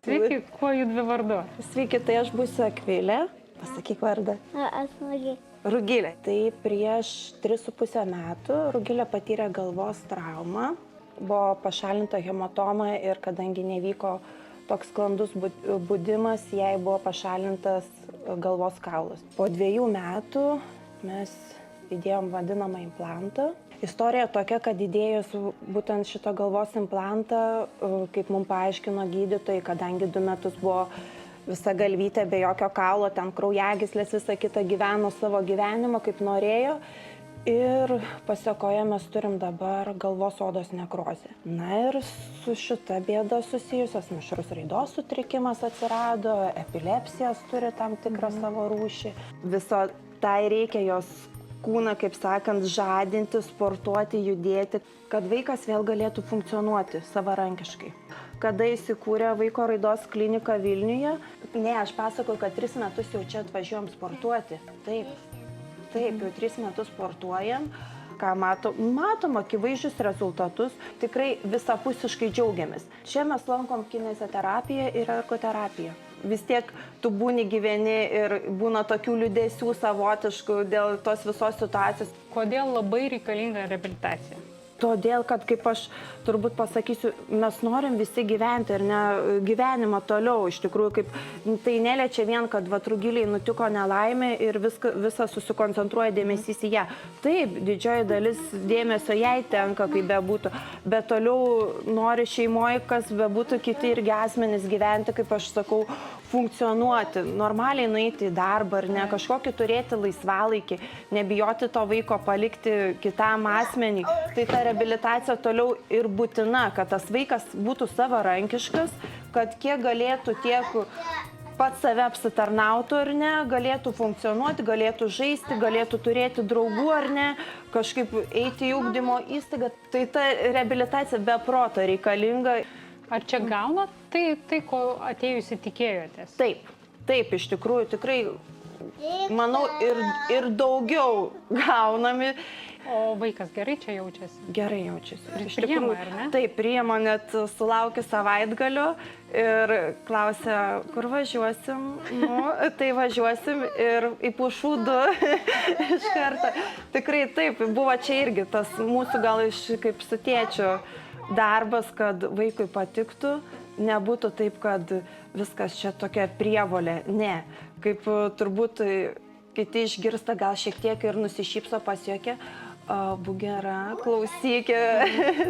Sveiki, kuo judvi vardu? Sveiki, tai aš būsiu Akvilė. Pasakyk vardą. Aš Rugilė. Rugilė. Tai prieš 3,5 metų Rugilė patyrė galvos traumą. Buvo pašalinta hematoma ir kadangi nevyko toks sklandus budimas, jai buvo pašalintas galvos kaulas. Po 2 metų mes įdėjom vadinamą implantą. Istorija tokia, kad įdėjus būtent šito galvos implantą, kaip mums paaiškino gydytojai, kadangi 2 metus buvo visa galvytė be jokio kaulo, ten kraujagyslės, visa kita gyveno savo gyvenimą, kaip norėjo. Ir pasekoje mes turim dabar galvos odos nekrozę. Na ir su šita bėda susijusios mišrus raidos sutrikimas atsirado, epilepsijas turi tam tikrą savo rūšį. Viso tai reikia jos kūną, kaip sakant, žadinti, sportuoti, judėti, kad vaikas vėl galėtų funkcionuoti savarankiškai. Kada įsikūrė vaiko raidos klinika Vilniuje, aš pasakoju, kad 3 metus jau čia atvažiuojam sportuoti. Taip, jau 3 metus sportuojam. Ką matom akivaizdžius rezultatus, tikrai visapusiškai džiaugiamės. Čia mes lankom kineziterapiją ir ergoterapiją. Vis tiek tu būni gyveni ir būna tokių liūdesių savotiškų dėl tos visos situacijos. Kodėl labai reikalinga reabilitacija? Todėl, kad kaip aš turbūt pasakysiu, mes norim visi gyventi ir ne gyvenimą toliau. Iš tikrųjų, kaip tai neliečia vien, kad Rugilei nutiko nelaimė ir visą susikoncentruoja dėmesys į ją. Taip, didžioji dalis dėmesio jai tenka, kaip bebūtų, bet toliau nori šeimoje, kas bebūtų kiti irgi asmenys gyventi, kaip aš sakau, funkcionuoti, normaliai nueiti į darbą ar ne, kažkokį turėti laisvalaikį, nebijoti to vaiko palikti kitam asmeniui. Tai ta reabilitacija toliau ir būtina, kad tas vaikas būtų savarankiškas, kad kiek galėtų, tiek pats save apsitarnautų ar ne, galėtų funkcionuoti, galėtų žaisti, galėtų turėti draugų ar ne, kažkaip eiti į ugdymo įstaigą. Tai ta reabilitacija be proto reikalinga. Ar čia gaunat tai, ko atėjusi tikėjotės? Taip, iš tikrųjų, tikrai, manau, ir daugiau gaunami. O vaikas gerai čia jaučiasi? Gerai jaučiasi. Iš tikrųjų, ar ne? Taip, priima, net sulaukia savaitgalio ir klausia, kur važiuosim. Tai važiuosim ir į Pušų 2 iš karto. Tikrai taip, buvo čia irgi tas mūsų gal kaip su tėčiu darbas, kad vaikui patiktų, nebūtų taip, kad viskas čia tokia prievolė. Ne, kaip turbūt kiti išgirsta, gal šiek tiek ir nusišypso, pasijuokia. Būk gera, klausyk,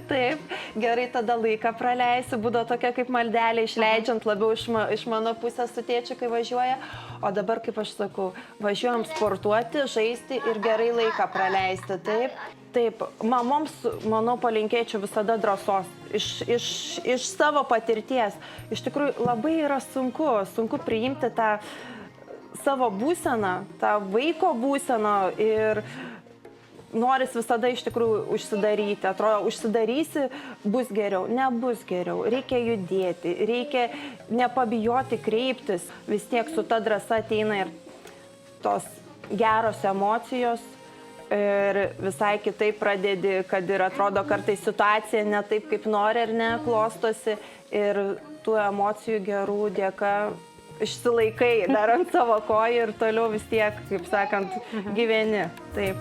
taip, gerai tada laiką praleisiu, būdavo tokia kaip maldelė išleidžiant labiau iš mano pusės su tėčiu, kai važiuoja, o dabar, kaip aš sakau, važiuojam sportuoti, žaisti ir gerai laiką praleisti, taip, mamoms, manau, palinkėčiau visada drąsos, iš savo patirties, iš tikrųjų labai yra sunku priimti tą savo būseną, tą vaiko būseną ir noris visada iš tikrųjų užsidaryti. Atrodo, užsidarysi, bus geriau. Nebus geriau. Reikia judėti, reikia nepabijoti kreiptis. Vis tiek su ta drąsa ateina ir tos geros emocijos ir visai kitaip pradedi, kad ir atrodo kartais situacija ne taip, kaip nori ar ne, klostosi ir tų emocijų gerų dėka išsilaikai dar ant savo kojų ir toliau vis tiek, kaip sakant, gyveni. Taip.